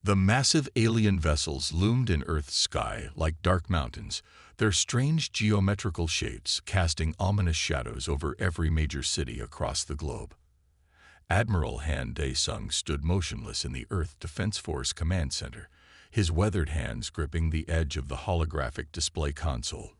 The massive alien vessels loomed in Earth's sky like dark mountains, their strange geometrical shapes casting ominous shadows over every major city across the globe. Admiral Han Dae-sung stood motionless in the Earth Defense Force Command Center, his weathered hands gripping the edge of the holographic display console.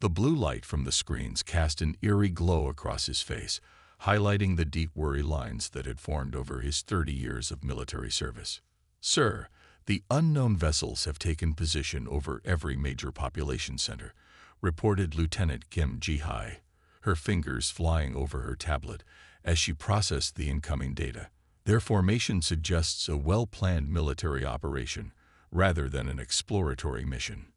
The blue light from the screens cast an eerie glow across his face, highlighting the deep worry lines that had formed over his 30 years of military service. "Sir, the unknown vessels have taken position over every major population center," reported Lieutenant Kim Ji-hai, her fingers flying over her tablet as she processed the incoming data. "Their formation suggests a well-planned military operation rather than an exploratory mission."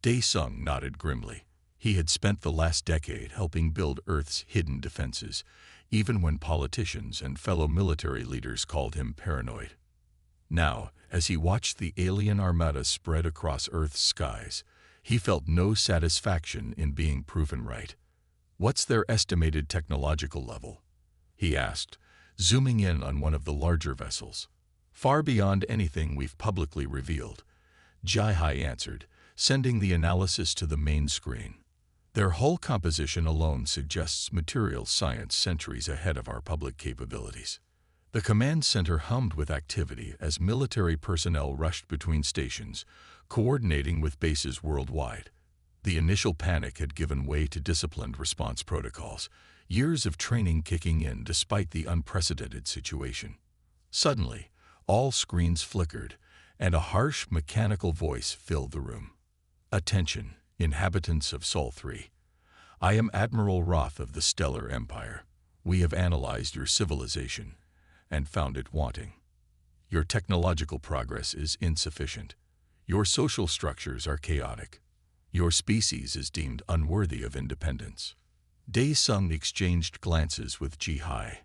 Dae-sung nodded grimly. He had spent the last decade helping build Earth's hidden defenses, even when politicians and fellow military leaders called him paranoid. Now, as he watched the alien armada spread across Earth's skies, he felt no satisfaction in being proven right. "What's their estimated technological level?" he asked, zooming in on one of the larger vessels. "Far beyond anything we've publicly revealed," Ji-hai answered, sending the analysis to the main screen. "Their hull composition alone suggests material science centuries ahead of our public capabilities." The command center hummed with activity as military personnel rushed between stations, coordinating with bases worldwide. The initial panic had given way to disciplined response protocols, years of training kicking in despite the unprecedented situation. Suddenly, all screens flickered, and a harsh mechanical voice filled the room. "Attention, inhabitants of Sol 3. I am Admiral Roth of the Stellar Empire. We have analyzed your civilization and found it wanting. Your technological progress is insufficient. Your social structures are chaotic. Your species is deemed unworthy of independence." Dae-sung exchanged glances with Ji-hai.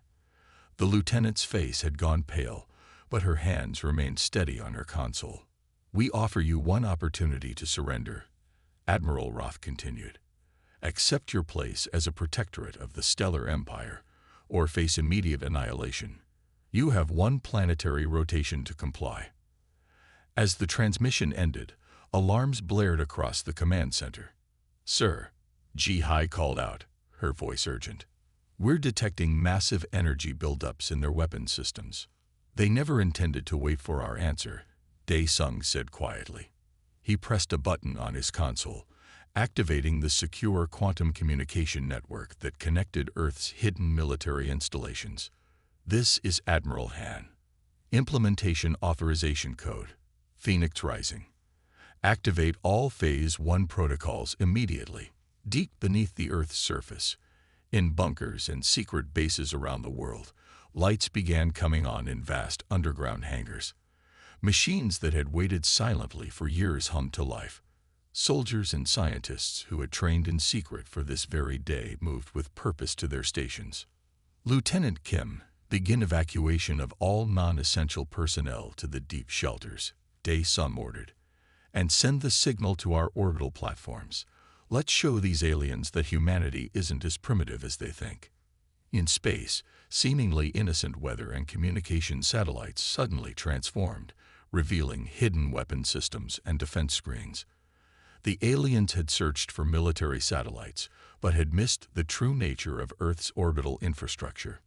The lieutenant's face had gone pale, but her hands remained steady on her console. "We offer you one opportunity to surrender," Admiral Roth continued. "Accept your place as a protectorate of the Stellar Empire, or face immediate annihilation. You have one planetary rotation to comply." As the transmission ended, alarms blared across the command center. "Sir," Ji-hai called out, her voice urgent. "We're detecting massive energy buildups in their weapon systems." "They never intended to wait for our answer," Dae-sung said quietly. He pressed a button on his console, activating the secure quantum communication network that connected Earth's hidden military installations. "This is Admiral Han. Implementation Authorization Code, Phoenix Rising. Activate all Phase 1 protocols immediately, deep beneath the Earth's surface. In bunkers and secret bases around the world, lights began coming on in vast underground hangars. Machines that had waited silently for years hummed to life. Soldiers and scientists who had trained in secret for this very day moved with purpose to their stations. Lieutenant Kim, begin evacuation of all non-essential personnel to the deep shelters, Dae-sung ordered, and send the signal to our orbital platforms. Let's show these aliens that humanity isn't as primitive as they think. In space, seemingly innocent weather and communication satellites suddenly transformed, revealing hidden weapon systems and defense screens. The aliens had searched for military satellites, but had missed the true nature of Earth's orbital infrastructure.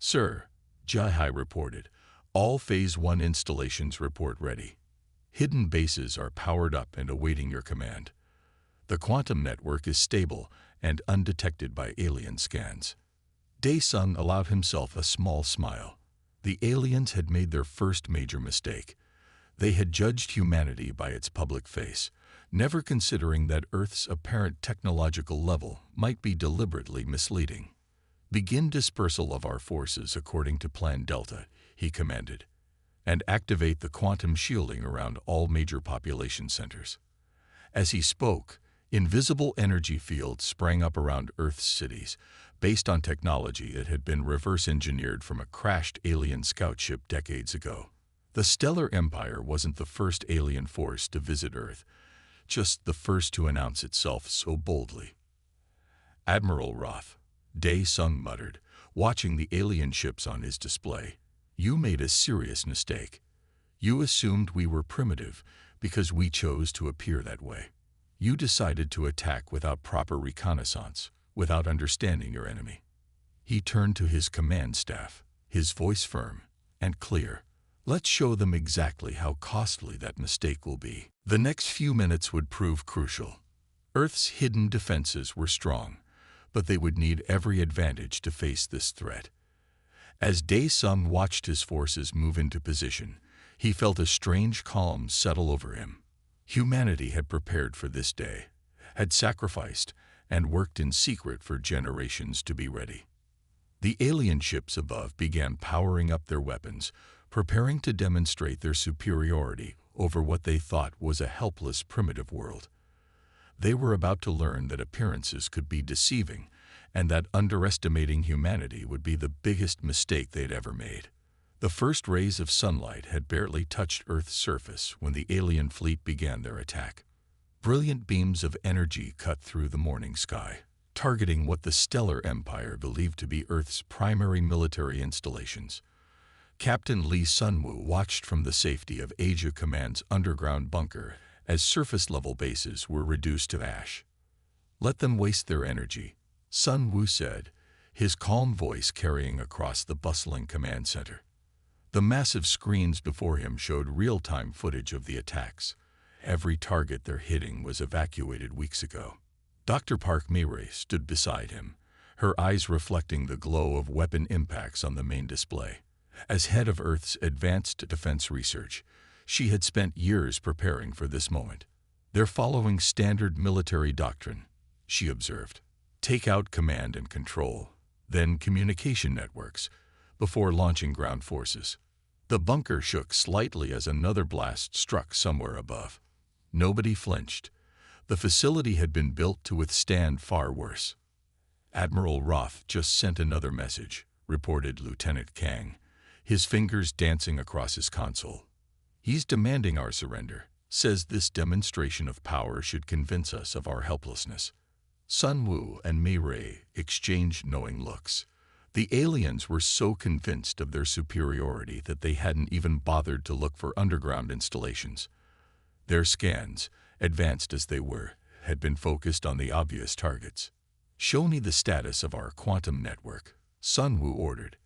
Sir, Ji-hai reported, all Phase 1 installations report ready. Hidden bases are powered up and awaiting your command. The quantum network is stable and undetected by alien scans. Dae-sung allowed himself a small smile. The aliens had made their first major mistake. They had judged humanity by its public face, never considering that Earth's apparent technological level might be deliberately misleading. Begin dispersal of our forces according to Plan Delta, he commanded, and activate the quantum shielding around all major population centers. As he spoke, invisible energy fields sprang up around Earth's cities, based on technology that had been reverse-engineered from a crashed alien scout ship decades ago. The Stellar Empire wasn't the first alien force to visit Earth, just the first to announce itself so boldly. Admiral Roth, Dae-sung muttered, watching the alien ships on his display. You made a serious mistake. You assumed we were primitive because we chose to appear that way. You decided to attack without proper reconnaissance, without understanding your enemy. He turned to his command staff, his voice firm and clear. Let's show them exactly how costly that mistake will be. The next few minutes would prove crucial. Earth's hidden defenses were strong, but they would need every advantage to face this threat. As Dae-sung watched his forces move into position, he felt a strange calm settle over him. Humanity had prepared for this day, had sacrificed, and worked in secret for generations to be ready. The alien ships above began powering up their weapons, preparing to demonstrate their superiority over what they thought was a helpless primitive world. They were about to learn that appearances could be deceiving, and that underestimating humanity would be the biggest mistake they'd ever made. The first rays of sunlight had barely touched Earth's surface when the alien fleet began their attack. Brilliant beams of energy cut through the morning sky, targeting what the Stellar Empire believed to be Earth's primary military installations. Captain Lee Sun-woo watched from the safety of Asia Command's underground bunker as surface-level bases were reduced to ash. "Let them waste their energy," Sun-woo said, his calm voice carrying across the bustling command center. The massive screens before him showed real-time footage of the attacks. Every target they're hitting was evacuated weeks ago. Dr. Park Mi-rae stood beside him, her eyes reflecting the glow of weapon impacts on the main display. As head of Earth's Advanced Defense Research, she had spent years preparing for this moment. "They're following standard military doctrine," she observed. "Take out command and control, then communication networks, before launching ground forces." The bunker shook slightly as another blast struck somewhere above. Nobody flinched. The facility had been built to withstand far worse. "Admiral Roth just sent another message," reported Lieutenant Kang, his fingers dancing across his console. "He's demanding our surrender, says this demonstration of power should convince us of our helplessness." Sun-woo and Mi-rae exchanged knowing looks. The aliens were so convinced of their superiority that they hadn't even bothered to look for underground installations. Their scans, advanced as they were, had been focused on the obvious targets. "Show me the status of our quantum network," Sun-woo ordered.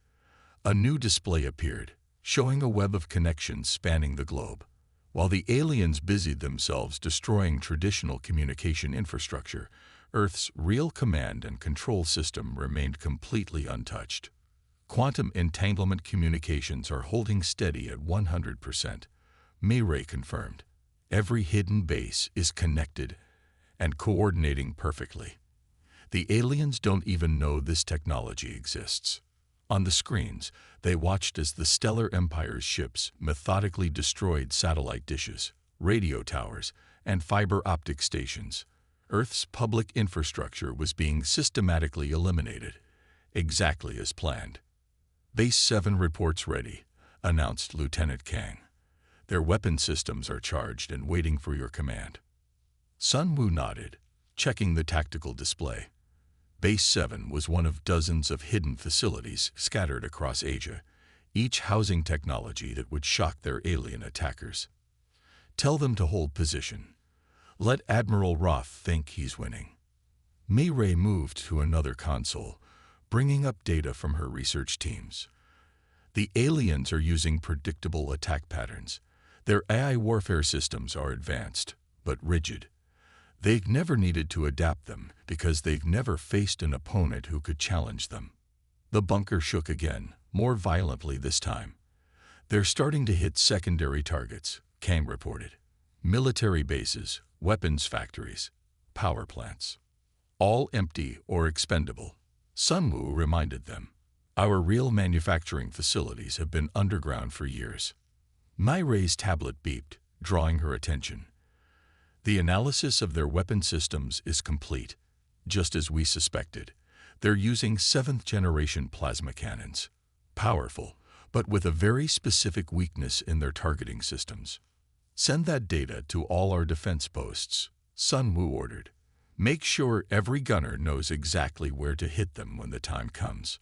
A new display appeared, showing a web of connections spanning the globe. While the aliens busied themselves destroying traditional communication infrastructure, Earth's real command and control system remained completely untouched. "Quantum entanglement communications are holding steady at 100%, Mi-rae confirmed. "Every hidden base is connected and coordinating perfectly. The aliens don't even know this technology exists." On the screens, they watched as the Stellar Empire's ships methodically destroyed satellite dishes, radio towers, and fiber optic stations. Earth's public infrastructure was being systematically eliminated, exactly as planned. "Base 7 reports ready," announced Lieutenant Kang. "Their weapon systems are charged and waiting for your command." Sun-woo nodded, checking the tactical display. Base 7 was one of dozens of hidden facilities scattered across Asia, each housing technology that would shock their alien attackers. "Tell them to hold position. Let Admiral Roth think he's winning." Mi-rae moved to another console, bringing up data from her research teams. "The aliens are using predictable attack patterns. Their AI warfare systems are advanced, but rigid. They've never needed to adapt them because they've never faced an opponent who could challenge them." The bunker shook again, more violently this time. "They're starting to hit secondary targets," Kang reported. "Military bases, weapons factories, power plants. All empty or expendable." Sun-woo reminded them. "Our real manufacturing facilities have been underground for years." Mi-rae's tablet beeped, drawing her attention. "The analysis of their weapon systems is complete. Just as we suspected, they're using 7th-generation plasma cannons. Powerful, but with a very specific weakness in their targeting systems. Send that data to all our defense posts," Sun-woo ordered. "Make sure every gunner knows exactly where to hit them when the time comes."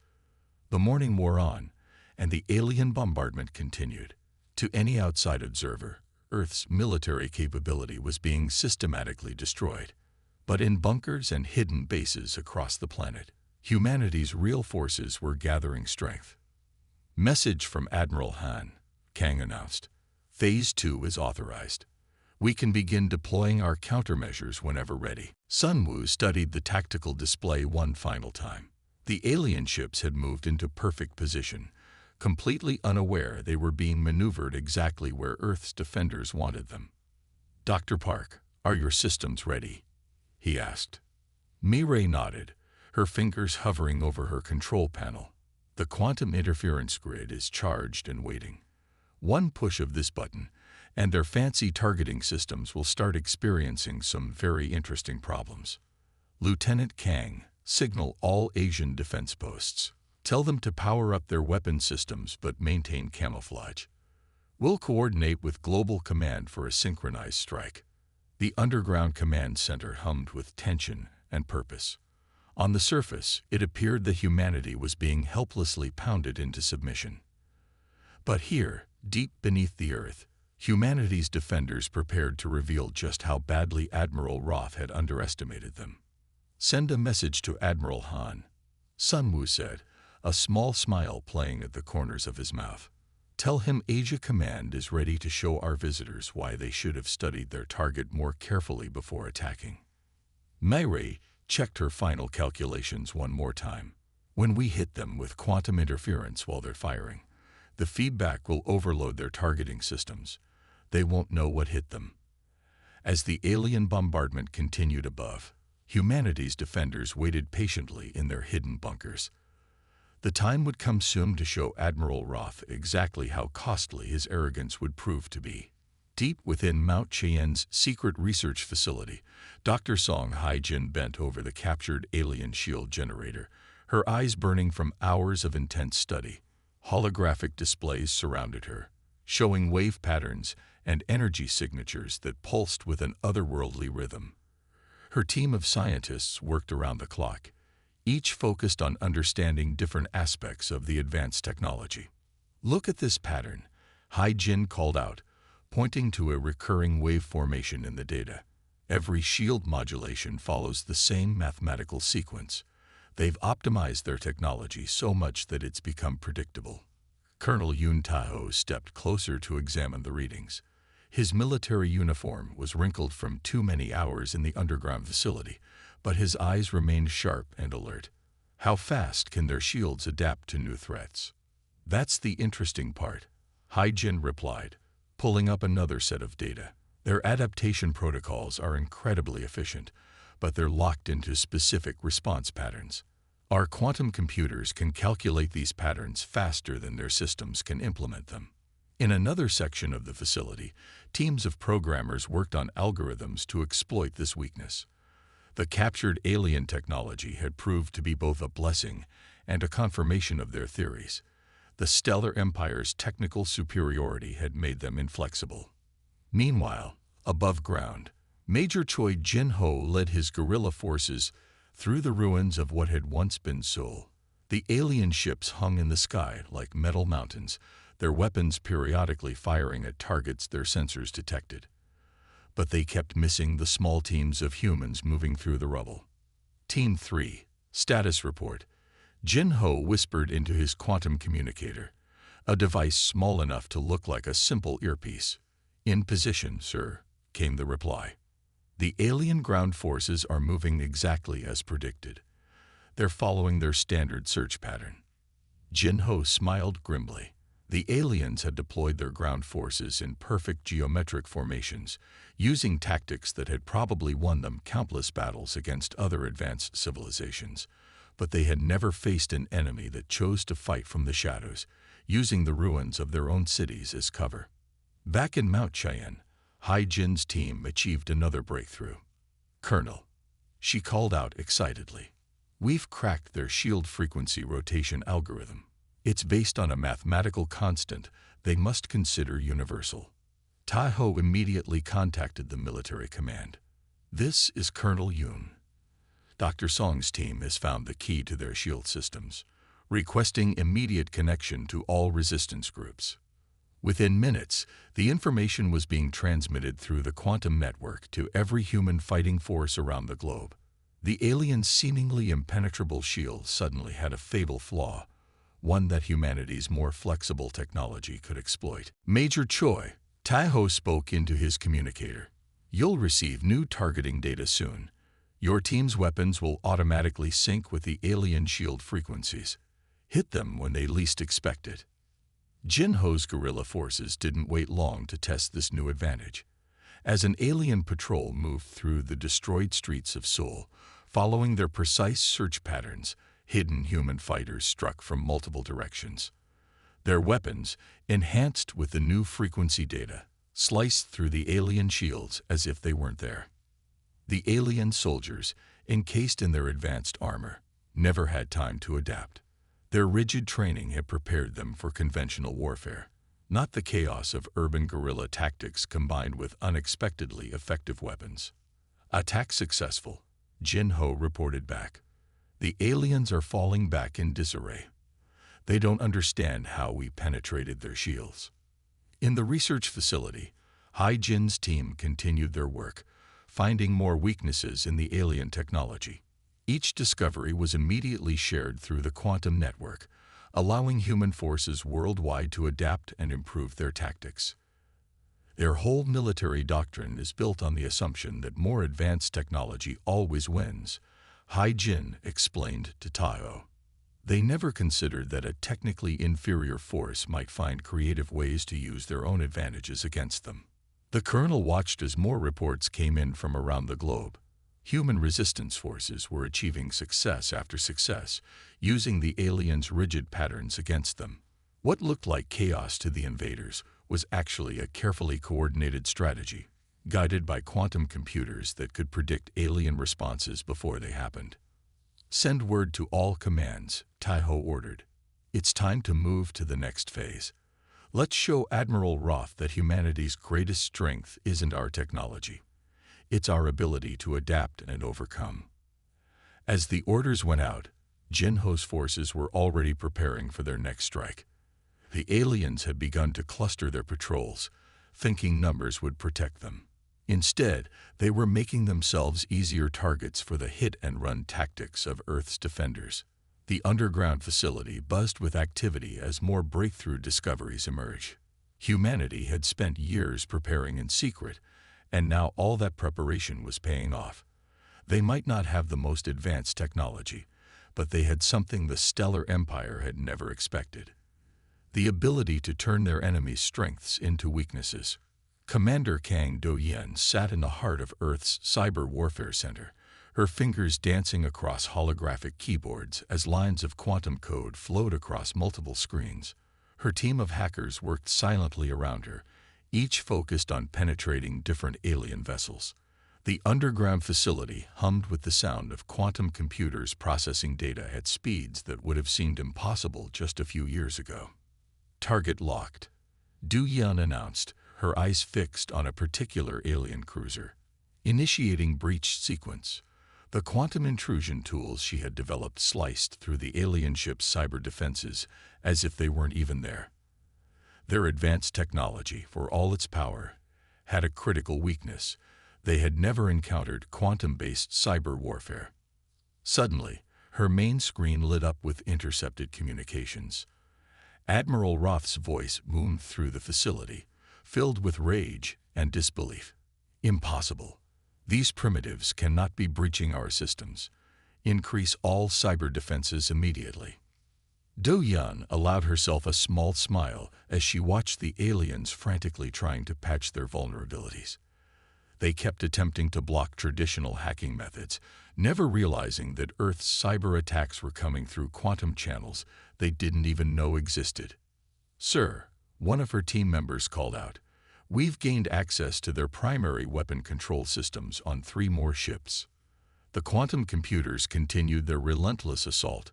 The morning wore on, and the alien bombardment continued. To any outside observer, Earth's military capability was being systematically destroyed. But in bunkers and hidden bases across the planet, humanity's real forces were gathering strength. Message from Admiral Han, Kang announced. Phase 2 is authorized. We can begin deploying our countermeasures whenever ready. Sun Wu studied the tactical display one final time. The alien ships had moved into perfect position, completely unaware they were being maneuvered exactly where Earth's defenders wanted them. Dr. Park, are your systems ready? He asked. Mireille nodded, her fingers hovering over her control panel. The quantum interference grid is charged and waiting. One push of this button, and their fancy targeting systems will start experiencing some very interesting problems. Lieutenant Kang, signal all Asian defense posts. Tell them to power up their weapon systems but maintain camouflage. We'll coordinate with Global Command for a synchronized strike. The underground command center hummed with tension and purpose. On the surface, it appeared that humanity was being helplessly pounded into submission. But here, deep beneath the earth, humanity's defenders prepared to reveal just how badly Admiral Roth had underestimated them. Send a message to Admiral Han, Sun Wu said, a small smile playing at the corners of his mouth. Tell him Asia Command is ready to show our visitors why they should have studied their target more carefully before attacking. Mireille checked her final calculations one more time. When we hit them with quantum interference while they're firing, the feedback will overload their targeting systems. They won't know what hit them. As the alien bombardment continued above, humanity's defenders waited patiently in their hidden bunkers. The time would come soon to show Admiral Roth exactly how costly his arrogance would prove to be. Deep within Mount Cheyenne's secret research facility, Dr. Song Hai-Jin bent over the captured alien shield generator, her eyes burning from hours of intense study. Holographic displays surrounded her, showing wave patterns and energy signatures that pulsed with an otherworldly rhythm. Her team of scientists worked around the clock, each focused on understanding different aspects of the advanced technology. Look at this pattern, Hai-Jin called out, pointing to a recurring wave formation in the data. Every shield modulation follows the same mathematical sequence. They've optimized their technology so much that it's become predictable. Colonel Yun Taho stepped closer to examine the readings. His military uniform was wrinkled from too many hours in the underground facility, but his eyes remained sharp and alert. How fast can their shields adapt to new threats? That's the interesting part, Hai-Jin replied, pulling up another set of data. Their adaptation protocols are incredibly efficient, but they're locked into specific response patterns. Our quantum computers can calculate these patterns faster than their systems can implement them. In another section of the facility, teams of programmers worked on algorithms to exploit this weakness. The captured alien technology had proved to be both a blessing and a confirmation of their theories. The Stellar Empire's technical superiority had made them inflexible. Meanwhile, above ground, Major Choi Jin-ho led his guerrilla forces through the ruins of what had once been Seoul. The alien ships hung in the sky like metal mountains, their weapons periodically firing at targets their sensors detected. But they kept missing the small teams of humans moving through the rubble. Team 3, status report. Jin-ho whispered into his quantum communicator, a device small enough to look like a simple earpiece. In position, sir, came the reply. The alien ground forces are moving exactly as predicted. They're following their standard search pattern. Jin-ho smiled grimly. The aliens had deployed their ground forces in perfect geometric formations, using tactics that had probably won them countless battles against other advanced civilizations. But they had never faced an enemy that chose to fight from the shadows, using the ruins of their own cities as cover. Back in Mount Cheyenne, Hai-Jin's team achieved another breakthrough. Colonel, she called out excitedly, we've cracked their shield frequency rotation algorithm. It's based on a mathematical constant they must consider universal. Taho immediately contacted the military command. This is Colonel Yun. Dr. Song's team has found the key to their shield systems, requesting immediate connection to all resistance groups. Within minutes, the information was being transmitted through the quantum network to every human fighting force around the globe. The aliens' seemingly impenetrable shield suddenly had a fatal flaw, one that humanity's more flexible technology could exploit. Major Choi, Taiho spoke into his communicator. You'll receive new targeting data soon. Your team's weapons will automatically sync with the alien shield frequencies. Hit them when they least expect it. Jinho's guerrilla forces didn't wait long to test this new advantage. As an alien patrol moved through the destroyed streets of Seoul, following their precise search patterns, hidden human fighters struck from multiple directions. Their weapons, enhanced with the new frequency data, sliced through the alien shields as if they weren't there. The alien soldiers, encased in their advanced armor, never had time to adapt. Their rigid training had prepared them for conventional warfare, not the chaos of urban guerrilla tactics combined with unexpectedly effective weapons. Attack successful, Jinho reported back. The aliens are falling back in disarray. They don't understand how we penetrated their shields. In the research facility, Hai Jin's team continued their work, finding more weaknesses in the alien technology. Each discovery was immediately shared through the quantum network, allowing human forces worldwide to adapt and improve their tactics. Their whole military doctrine is built on the assumption that more advanced technology always wins, Hai Jin explained to Taiho. They never considered that a technically inferior force might find creative ways to use their own advantages against them. The colonel watched as more reports came in from around the globe. Human resistance forces were achieving success after success, using the aliens' rigid patterns against them. What looked like chaos to the invaders was actually a carefully coordinated strategy, guided by quantum computers that could predict alien responses before they happened. Send word to all commands, Taiho ordered. It's time to move to the next phase. Let's show Admiral Roth that humanity's greatest strength isn't our technology. It's our ability to adapt and overcome. As the orders went out, Jinho's forces were already preparing for their next strike. The aliens had begun to cluster their patrols, thinking numbers would protect them. Instead, they were making themselves easier targets for the hit-and-run tactics of Earth's defenders. The underground facility buzzed with activity as more breakthrough discoveries emerged. Humanity had spent years preparing in secret, and now all that preparation was paying off. They might not have the most advanced technology, but they had something the Stellar Empire had never expected: the ability to turn their enemies' strengths into weaknesses. Commander Kang Do-yen sat in the heart of Earth's cyber warfare center, her fingers dancing across holographic keyboards as lines of quantum code flowed across multiple screens. Her team of hackers worked silently around her, each focused on penetrating different alien vessels. The underground facility hummed with the sound of quantum computers processing data at speeds that would have seemed impossible just a few years ago. Target locked, Du-Yan announced, her eyes fixed on a particular alien cruiser. Initiating breach sequence. The quantum intrusion tools she had developed sliced through the alien ship's cyber defenses as if they weren't even there. Their advanced technology, for all its power, had a critical weakness: they had never encountered quantum-based cyber warfare. Suddenly, her main screen lit up with intercepted communications. Admiral Roth's voice boomed through the facility, filled with rage and disbelief. Impossible. These primitives cannot be breaching our systems. Increase all cyber defenses immediately. Do-Yan allowed herself a small smile as she watched the aliens frantically trying to patch their vulnerabilities. They kept attempting to block traditional hacking methods, never realizing that Earth's cyber attacks were coming through quantum channels they didn't even know existed. "Sir," one of her team members called out, "we've gained access to their primary weapon control systems on 3 more ships." The quantum computers continued their relentless assault,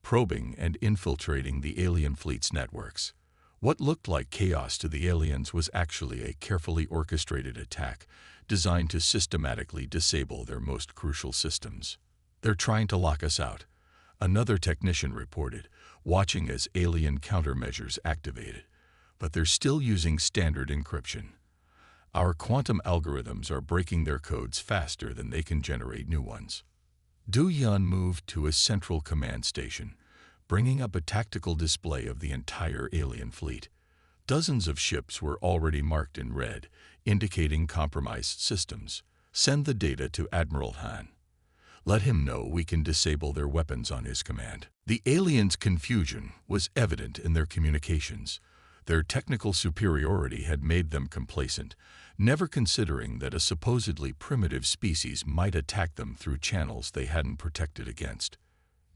probing and infiltrating the alien fleet's networks. What looked like chaos to the aliens was actually a carefully orchestrated attack designed to systematically disable their most crucial systems. "They're trying to lock us out," another technician reported, watching as alien countermeasures activated. but they're still using standard encryption. Our quantum algorithms are breaking their codes faster than they can generate new ones. Du Yun moved to a central command station, bringing up a tactical display of the entire alien fleet. Dozens of ships were already marked in red, indicating compromised systems. Send the data to Admiral Han. Let him know we can disable their weapons on his command. The aliens' confusion was evident in their communications. Their technical superiority had made them complacent, never considering that a supposedly primitive species might attack them through channels they hadn't protected against.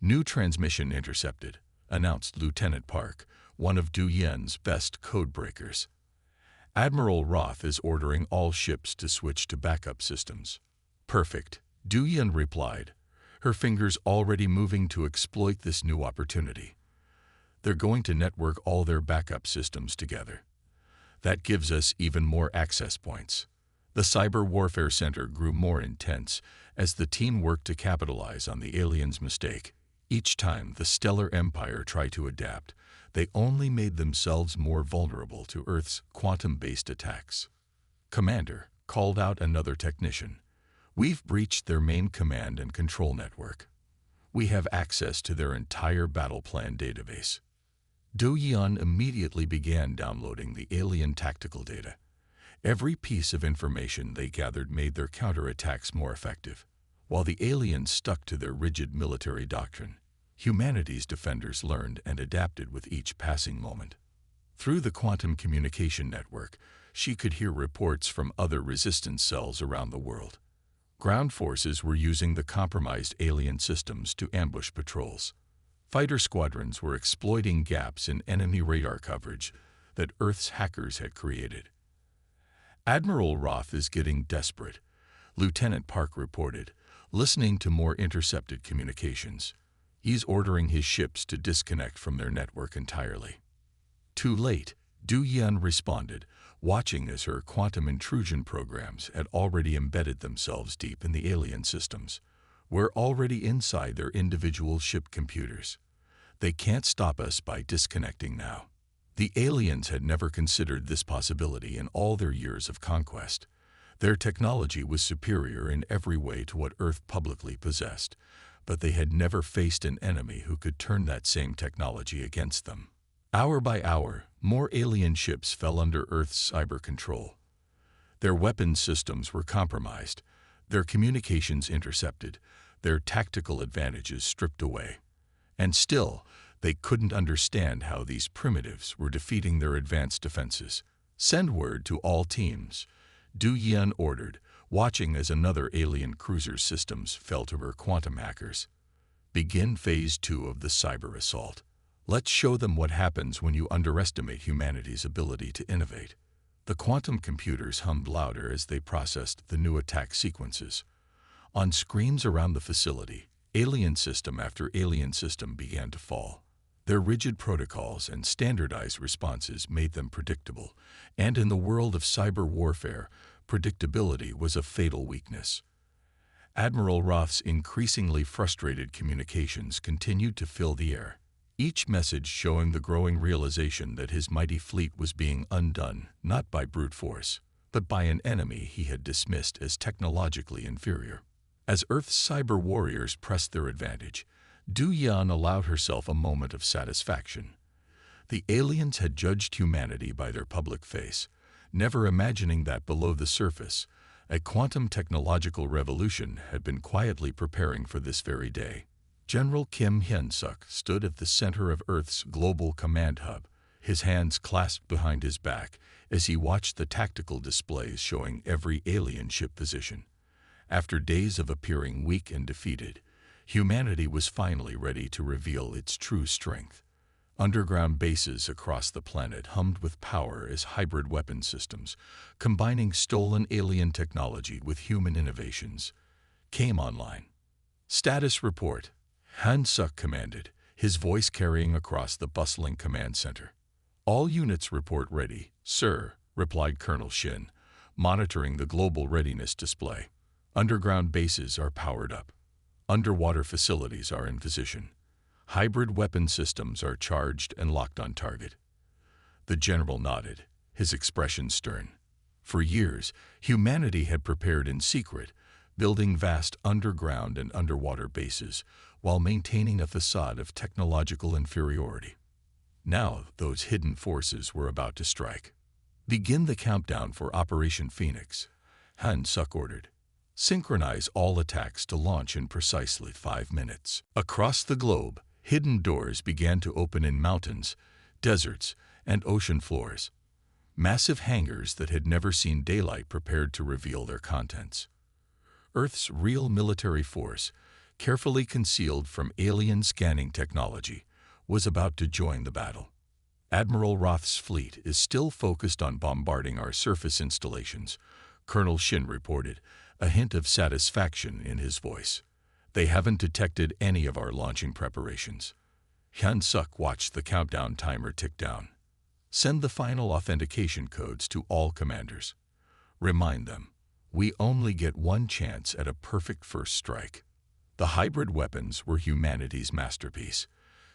New transmission intercepted, announced Lieutenant Park, one of Du Yun's best codebreakers. Admiral Roth is ordering all ships to switch to backup systems. Perfect, Du Yun replied, her fingers already moving to exploit this new opportunity. They're going to network all their backup systems together. That gives us even more access points. The Cyber Warfare Center grew more intense as the team worked to capitalize on the aliens' mistake. Each time the Stellar Empire tried to adapt, they only made themselves more vulnerable to Earth's quantum-based attacks. Commander called out another technician. We've breached their main command and control network. We have access to their entire battle plan database. Du Yun immediately began downloading the alien tactical data. Every piece of information they gathered made their counterattacks more effective. While the aliens stuck to their rigid military doctrine, humanity's defenders learned and adapted with each passing moment. Through the quantum communication network, she could hear reports from other resistance cells around the world. Ground forces were using the compromised alien systems to ambush patrols. Fighter squadrons were exploiting gaps in enemy radar coverage that Earth's hackers had created. Admiral Roth is getting desperate, Lieutenant Park reported, listening to more intercepted communications. He's ordering his ships to disconnect from their network entirely. Too late, Du Yun responded, watching as her quantum intrusion programs had already embedded themselves deep in the alien systems. We're already inside their individual ship computers. They can't stop us by disconnecting now. The aliens had never considered this possibility in all their years of conquest. Their technology was superior in every way to what Earth publicly possessed, but they had never faced an enemy who could turn that same technology against them. Hour by hour, more alien ships fell under Earth's cyber control. Their weapons systems were compromised, their communications intercepted, their tactical advantages stripped away. And still, they couldn't understand how these primitives were defeating their advanced defenses. Send word to all teams, Du Yun ordered, watching as another alien cruiser's systems fell to her quantum hackers. Begin Phase 2 of the cyber assault. Let's show them what happens when you underestimate humanity's ability to innovate. The quantum computers hummed louder as they processed the new attack sequences. On screens around the facility, alien system after alien system began to fall. Their rigid protocols and standardized responses made them predictable, and in the world of cyber warfare, predictability was a fatal weakness. Admiral Roth's increasingly frustrated communications continued to fill the air, each message showing the growing realization that his mighty fleet was being undone not by brute force, but by an enemy he had dismissed as technologically inferior. As Earth's cyber warriors pressed their advantage, Du Yun allowed herself a moment of satisfaction. The aliens had judged humanity by their public face, never imagining that below the surface, a quantum technological revolution had been quietly preparing for this very day. General Kim Hyun-suk stood at the center of Earth's global command hub, his hands clasped behind his back as he watched the tactical displays showing every alien ship position. After days of appearing weak and defeated, humanity was finally ready to reveal its true strength. Underground bases across the planet hummed with power as hybrid weapon systems, combining stolen alien technology with human innovations, came online. Status report, Han-suk commanded, his voice carrying across the bustling command center. All units report ready, sir, replied Colonel Shin, monitoring the global readiness display. Underground bases are powered up. Underwater facilities are in position. Hybrid weapon systems are charged and locked on target. The general nodded, his expression stern. For years, humanity had prepared in secret, building vast underground and underwater bases while maintaining a facade of technological inferiority. Now, those hidden forces were about to strike. "Begin the countdown for Operation Phoenix," Han Suk ordered. "Synchronize all attacks to launch in precisely 5 minutes." Across the globe, hidden doors began to open in mountains, deserts, and ocean floors. Massive hangars that had never seen daylight prepared to reveal their contents. Earth's real military force, carefully concealed from alien scanning technology, was about to join the battle. "Admiral Roth's fleet is still focused on bombarding our surface installations," Colonel Shin reported, a hint of satisfaction in his voice. "They haven't detected any of our launching preparations." Hyun Suk watched the countdown timer tick down. "Send the final authentication codes to all commanders. Remind them, we only get one chance at a perfect first strike." The hybrid weapons were humanity's masterpiece.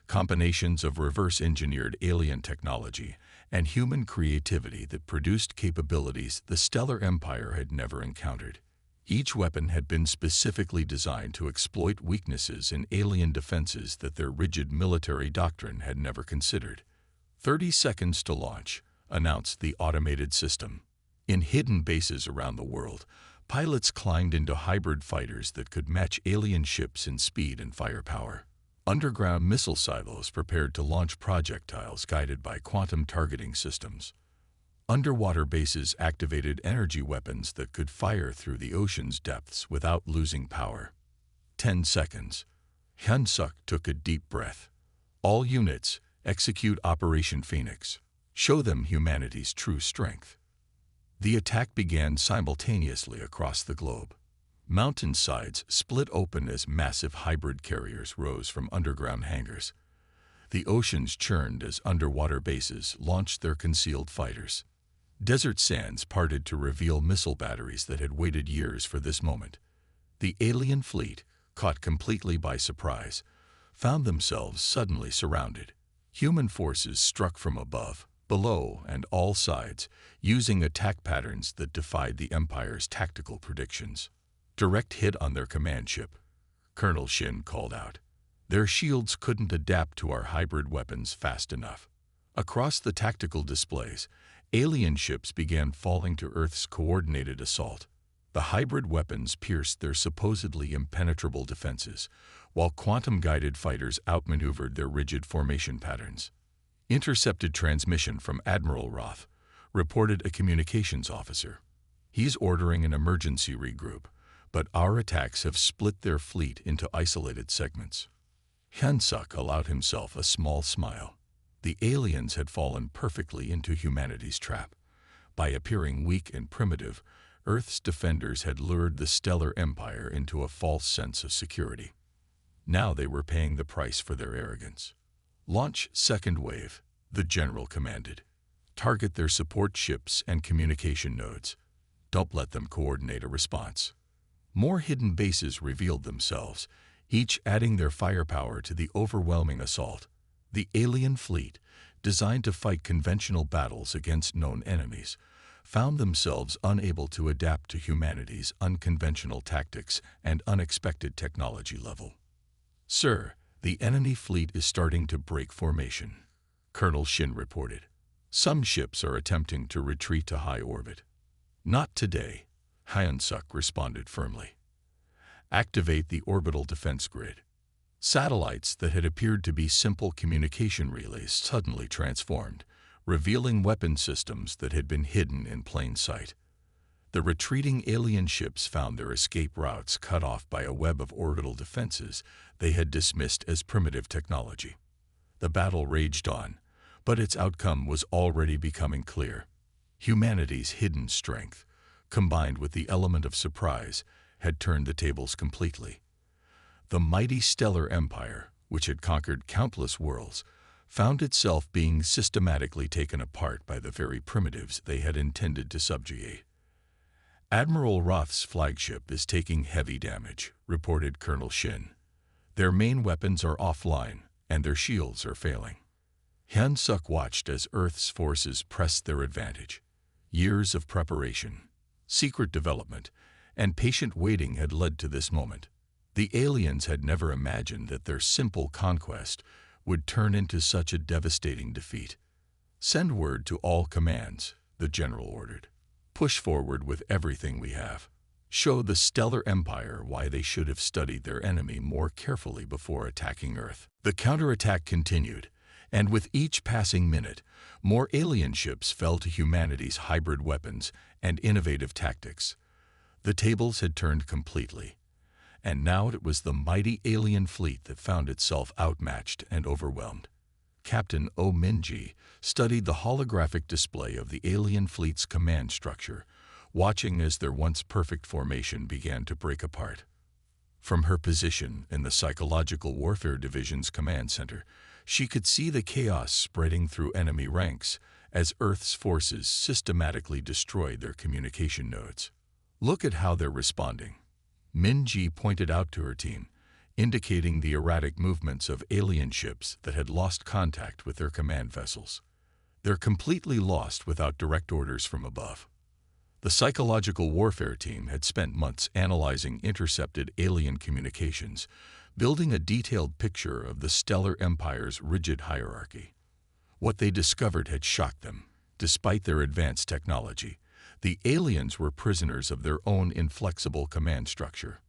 Combinations of reverse-engineered alien technology and human creativity that produced capabilities the Stellar Empire had never encountered. Each weapon had been specifically designed to exploit weaknesses in alien defenses that their rigid military doctrine had never considered. 30 seconds to launch," announced the automated system. In hidden bases around the world, pilots climbed into hybrid fighters that could match alien ships in speed and firepower. Underground missile silos prepared to launch projectiles guided by quantum targeting systems. Underwater bases activated energy weapons that could fire through the ocean's depths without losing power. 10 seconds. Hyun Suk took a deep breath. "All units, execute Operation Phoenix. Show them humanity's true strength." The attack began simultaneously across the globe. Mountainsides split open as massive hybrid carriers rose from underground hangars. The oceans churned as underwater bases launched their concealed fighters. Desert sands parted to reveal missile batteries that had waited years for this moment. The alien fleet, caught completely by surprise, found themselves suddenly surrounded. Human forces struck from above, below, and all sides, using attack patterns that defied the Empire's tactical predictions. "Direct hit on their command ship," Colonel Shin called out. "Their shields couldn't adapt to our hybrid weapons fast enough." Across the tactical displays, alien ships began falling to Earth's coordinated assault. The hybrid weapons pierced their supposedly impenetrable defenses, while quantum-guided fighters outmaneuvered their rigid formation patterns. "Intercepted transmission from Admiral Roth," reported a communications officer. "He's ordering an emergency regroup, but our attacks have split their fleet into isolated segments." Hyun Suk allowed himself a small smile. The aliens had fallen perfectly into humanity's trap. By appearing weak and primitive, Earth's defenders had lured the Stellar Empire into a false sense of security. Now they were paying the price for their arrogance. "Launch second wave," the general commanded. "Target their support ships and communication nodes. Don't let them coordinate a response." More hidden bases revealed themselves, each adding their firepower to the overwhelming assault. The alien fleet, designed to fight conventional battles against known enemies, found themselves unable to adapt to humanity's unconventional tactics and unexpected technology level. "Sir, the enemy fleet is starting to break formation," Colonel Shin reported. "Some ships are attempting to retreat to high orbit." "Not today," Hyun Suk responded firmly. "Activate the orbital defense grid." Satellites that had appeared to be simple communication relays suddenly transformed, revealing weapon systems that had been hidden in plain sight. The retreating alien ships found their escape routes cut off by a web of orbital defenses they had dismissed as primitive technology. The battle raged on, but its outcome was already becoming clear. Humanity's hidden strength, combined with the element of surprise, had turned the tables completely. The mighty Stellar Empire, which had conquered countless worlds, found itself being systematically taken apart by the very primitives they had intended to subjugate. "Admiral Roth's flagship is taking heavy damage," reported Colonel Shin. "Their main weapons are offline, and their shields are failing." Hyun-suk watched as Earth's forces pressed their advantage. Years of preparation, secret development, and patient waiting had led to this moment. The aliens had never imagined that their simple conquest would turn into such a devastating defeat. "Send word to all commands," the general ordered. "Push forward with everything we have. Show the Stellar Empire why they should have studied their enemy more carefully before attacking Earth." The counterattack continued, and with each passing minute, more alien ships fell to humanity's hybrid weapons and innovative tactics. The tables had turned completely, and now it was the mighty alien fleet that found itself outmatched and overwhelmed. Captain Oh Min-ji studied the holographic display of the alien fleet's command structure, watching as their once perfect formation began to break apart. From her position in the Psychological Warfare Division's command center, she could see the chaos spreading through enemy ranks as Earth's forces systematically destroyed their communication nodes. "Look at how they're responding," Min-ji pointed out to her team, indicating the erratic movements of alien ships that had lost contact with their command vessels. "They're completely lost without direct orders from above." The Psychological Warfare team had spent months analyzing intercepted alien communications, building a detailed picture of the Stellar Empire's rigid hierarchy. What they discovered had shocked them. Despite their advanced technology, the aliens were prisoners of their own inflexible command structure.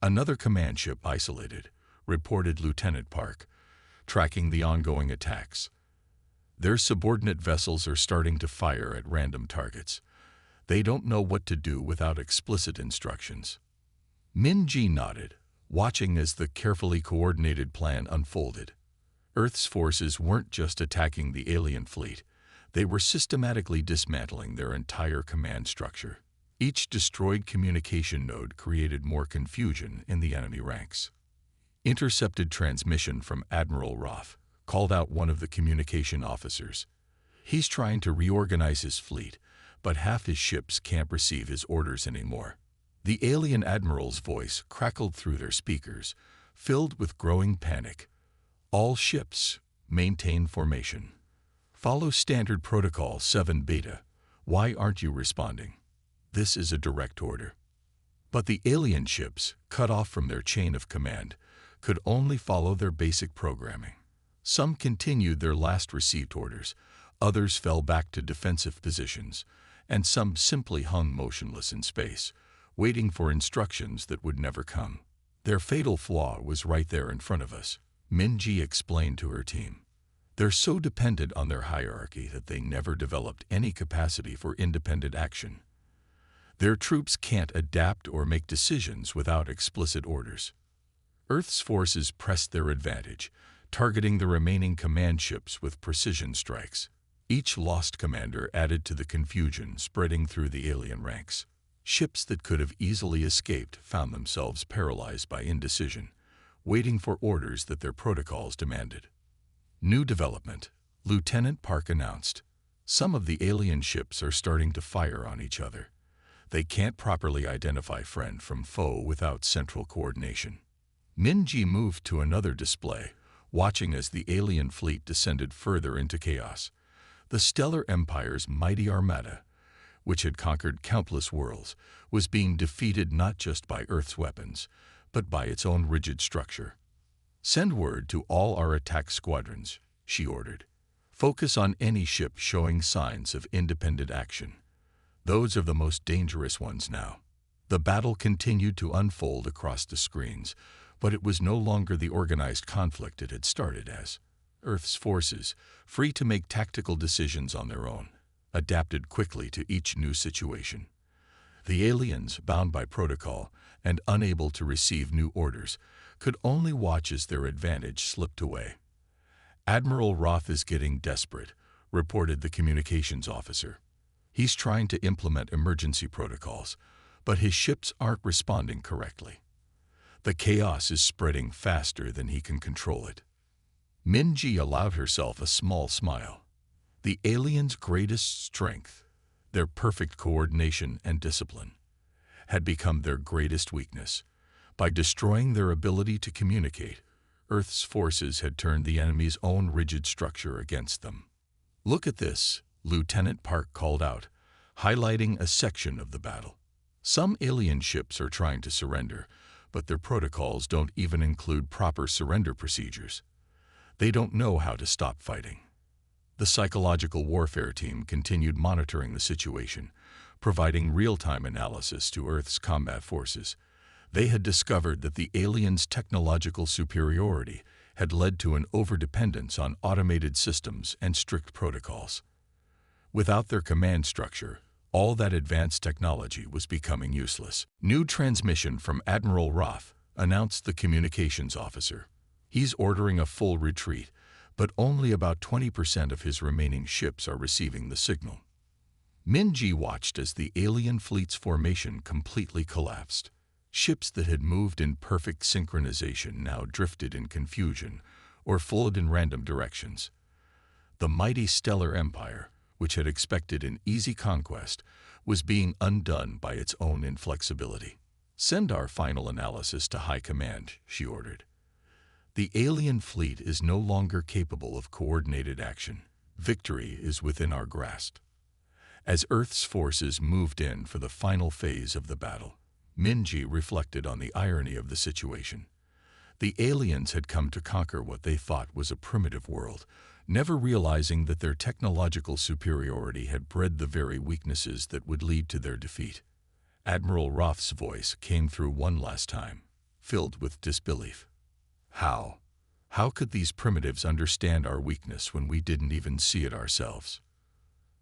"Another command ship isolated," reported Lieutenant Park, tracking the ongoing attacks. "Their subordinate vessels are starting to fire at random targets. They don't know what to do without explicit instructions." Min-ji nodded, watching as the carefully coordinated plan unfolded. Earth's forces weren't just attacking the alien fleet. They were systematically dismantling their entire command structure. Each destroyed communication node created more confusion in the enemy ranks. Intercepted transmission from Admiral Roth called out one of the communication officers. "He's trying to reorganize his fleet, but half his ships can't receive his orders anymore." The alien admiral's voice crackled through their speakers, filled with growing panic. "All ships, maintain formation. Follow Standard Protocol 7 Beta. Why aren't you responding? This is a direct order." But the alien ships, cut off from their chain of command, could only follow their basic programming. Some continued their last received orders, others fell back to defensive positions, and some simply hung motionless in space, waiting for instructions that would never come. "Their fatal flaw was right there in front of us," Min-ji explained to her team. "They're so dependent on their hierarchy that they never developed any capacity for independent action. Their troops can't adapt or make decisions without explicit orders." Earth's forces pressed their advantage, targeting the remaining command ships with precision strikes. Each lost commander added to the confusion spreading through the alien ranks. Ships that could have easily escaped found themselves paralyzed by indecision, waiting for orders that their protocols demanded. "New development," Lieutenant Park announced. "Some of the alien ships are starting to fire on each other. They can't properly identify friend from foe without central coordination." Min-ji moved to another display, watching as the alien fleet descended further into chaos. The Stellar Empire's mighty armada, which had conquered countless worlds, was being defeated not just by Earth's weapons, but by its own rigid structure. "Send word to all our attack squadrons," she ordered. "Focus on any ship showing signs of independent action. Those are the most dangerous ones now." The battle continued to unfold across the screens, but it was no longer the organized conflict it had started as. Earth's forces, free to make tactical decisions on their own, adapted quickly to each new situation. The aliens, bound by protocol and unable to receive new orders, could only watch as their advantage slipped away. "Admiral Roth is getting desperate," reported the communications officer. "He's trying to implement emergency protocols, but his ships aren't responding correctly. The chaos is spreading faster than he can control it." Min-ji allowed herself a small smile. The aliens' greatest strength, their perfect coordination and discipline, had become their greatest weakness. By destroying their ability to communicate, Earth's forces had turned the enemy's own rigid structure against them. "Look at this," Lieutenant Park called out, highlighting a section of the battle. "Some alien ships are trying to surrender, but their protocols don't even include proper surrender procedures. They don't know how to stop fighting." The psychological warfare team continued monitoring the situation, providing real-time analysis to Earth's combat forces. They had discovered that the aliens' technological superiority had led to an overdependence on automated systems and strict protocols. Without their command structure, all that advanced technology was becoming useless. "New transmission from Admiral Roth," announced the communications officer. "He's ordering a full retreat, but only about 20% of his remaining ships are receiving the signal." Minji watched as the alien fleet's formation completely collapsed. Ships that had moved in perfect synchronization now drifted in confusion or flowed in random directions. The mighty Stellar Empire, which had expected an easy conquest, was being undone by its own inflexibility. "Send our final analysis to High Command," she ordered. "The alien fleet is no longer capable of coordinated action. Victory is within our grasp." As Earth's forces moved in for the final phase of the battle, Minji reflected on the irony of the situation. The aliens had come to conquer what they thought was a primitive world, never realizing that their technological superiority had bred the very weaknesses that would lead to their defeat. Admiral Roth's voice came through one last time, filled with disbelief. "How? How could these primitives understand our weakness when we didn't even see it ourselves?"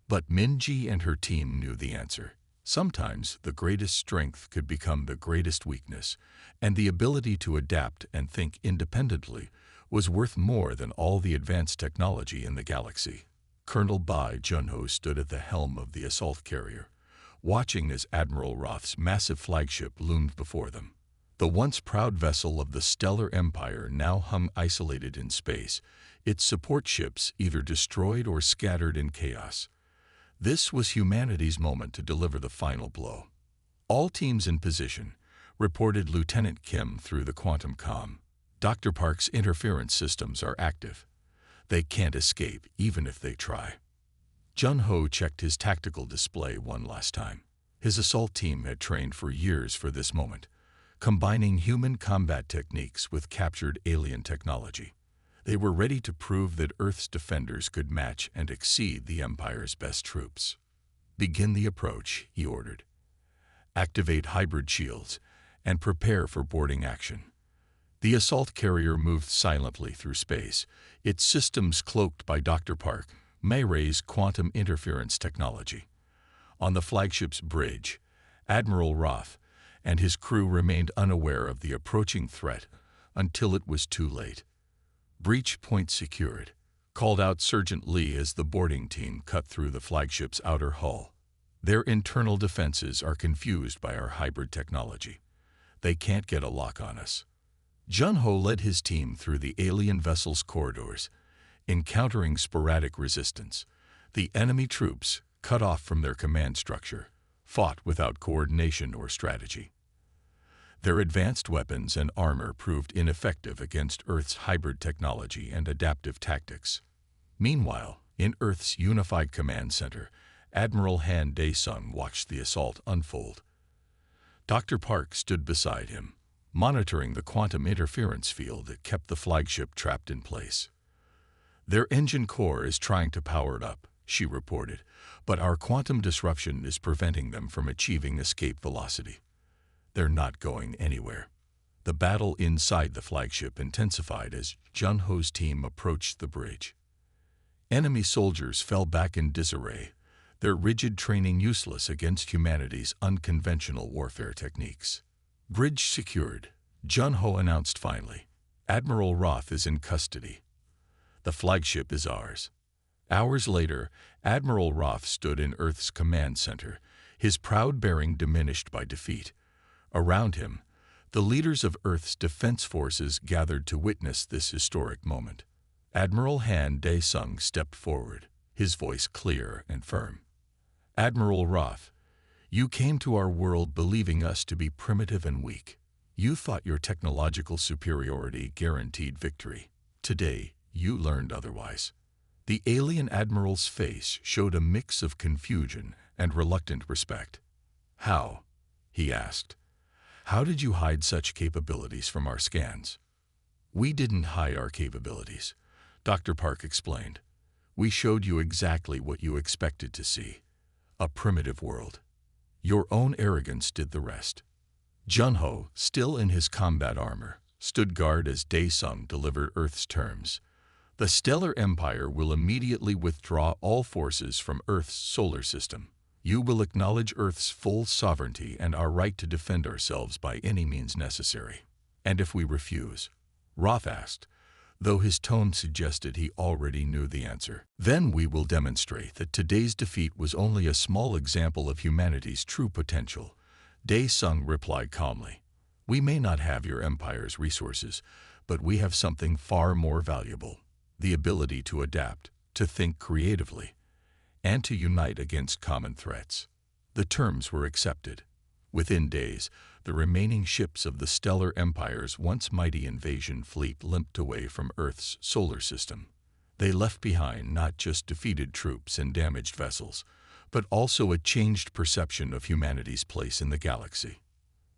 But Minji and her team knew the answer. Sometimes the greatest strength could become the greatest weakness, and the ability to adapt and think independently was worth more than all the advanced technology in the galaxy. Colonel Bai Junho stood at the helm of the assault carrier, watching as Admiral Roth's massive flagship loomed before them. The once proud vessel of the Stellar Empire now hung isolated in space, its support ships either destroyed or scattered in chaos. This was humanity's moment to deliver the final blow. "All teams in position," reported Lieutenant Kim through the quantum comm. "Dr. Park's interference systems are active. They can't escape even if they try." Jun-Ho checked his tactical display one last time. His assault team had trained for years for this moment, combining human combat techniques with captured alien technology. They were ready to prove that Earth's defenders could match and exceed the Empire's best troops. "Begin the approach," he ordered. "Activate hybrid shields and prepare for boarding action." The assault carrier moved silently through space, its systems cloaked by Dr. Park Mayre's quantum interference technology. On the flagship's bridge, Admiral Roth and his crew remained unaware of the approaching threat until it was too late. "Breach point secured," called out Sergeant Lee as the boarding team cut through the flagship's outer hull. "Their internal defenses are confused by our hybrid technology. They can't get a lock on us." Jun-Ho led his team through the alien vessel's corridors, encountering sporadic resistance. The enemy troops, cut off from their command structure, fought without coordination or strategy. Their advanced weapons and armor proved ineffective against Earth's hybrid technology and adaptive tactics. Meanwhile, in Earth's unified command center, Admiral Han Dae-sung watched the assault unfold. Dr. Park stood beside him, monitoring the quantum interference field that kept the flagship trapped in place. "Their engine core is trying to power it up," she reported, "but our quantum disruption is preventing them from achieving escape velocity. They're not going anywhere." The battle inside the flagship intensified as Jun-Ho's team approached the bridge. Enemy soldiers fell back in disarray, their rigid training useless against humanity's unconventional warfare techniques. "Bridge secured," Jun-Ho announced finally. "Admiral Roth is in custody. The flagship is ours." Hours later, Admiral Roth stood in Earth's command center, his proud bearing diminished by defeat. Around him, the leaders of Earth's defense forces gathered to witness this historic moment. Admiral Han Dae-sung stepped forward, his voice clear and firm. "Admiral Roth, you came to our world believing us to be primitive and weak. You thought your technological superiority guaranteed victory. Today, you learned otherwise. The alien admiral's face showed a mix of confusion and reluctant respect. "How?" he asked. "How did you hide such capabilities from our scans?" "We didn't hide our capabilities," Dr. Park explained. "We showed you exactly what you expected to see. A primitive world. Your own arrogance did the rest." Jun-Ho, still in his combat armor, stood guard as Dae-Sung delivered Earth's terms. "The Stellar Empire will immediately withdraw all forces from Earth's solar system. You will acknowledge Earth's full sovereignty and our right to defend ourselves by any means necessary." "And if we refuse?" Roth asked, though his tone suggested he already knew the answer. "Then we will demonstrate that today's defeat was only a small example of humanity's true potential," Dae-Sung replied calmly. "We may not have your empire's resources, but we have something far more valuable: the ability to adapt, to think creatively, and to unite against common threats." The terms were accepted. Within days, the remaining ships of the Stellar Empire's once mighty invasion fleet limped away from Earth's solar system. They left behind not just defeated troops and damaged vessels, but also a changed perception of humanity's place in the galaxy.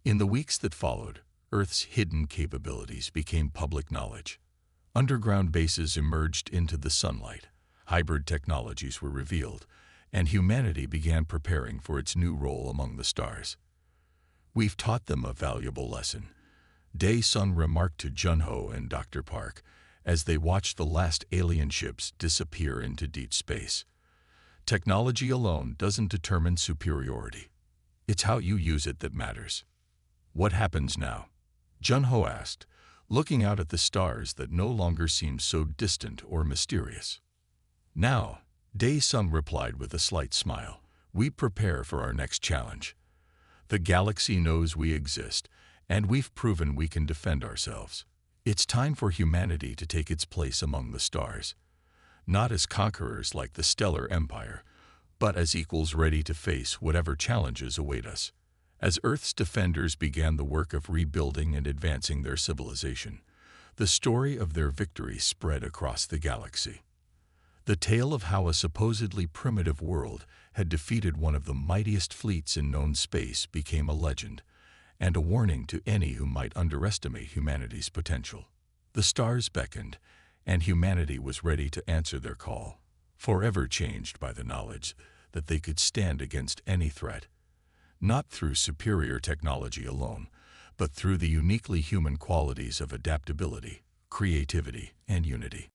In the weeks that followed, Earth's hidden capabilities became public knowledge. Underground bases emerged into the sunlight, hybrid technologies were revealed, and humanity began preparing for its new role among the stars. "We've taught them a valuable lesson," Dae-Sung remarked to Jun-Ho and Dr. Park as they watched the last alien ships disappear into deep space. "Technology alone doesn't determine superiority. It's how you use it that matters." "What happens now?" Jun-Ho asked, looking out at the stars that no longer seemed so distant or mysterious. "Now," Dae-Sung replied with a slight smile, "we prepare for our next challenge. The galaxy knows we exist, and we've proven we can defend ourselves. It's time for humanity to take its place among the stars, not as conquerors like the Stellar Empire, but as equals ready to face whatever challenges await us." As Earth's defenders began the work of rebuilding and advancing their civilization, the story of their victory spread across the galaxy. The tale of how a supposedly primitive world had defeated one of the mightiest fleets in known space became a legend, and a warning to any who might underestimate humanity's potential. The stars beckoned, and humanity was ready to answer their call, forever changed by the knowledge that they could stand against any threat, not through superior technology alone, but through the uniquely human qualities of adaptability, creativity, and unity.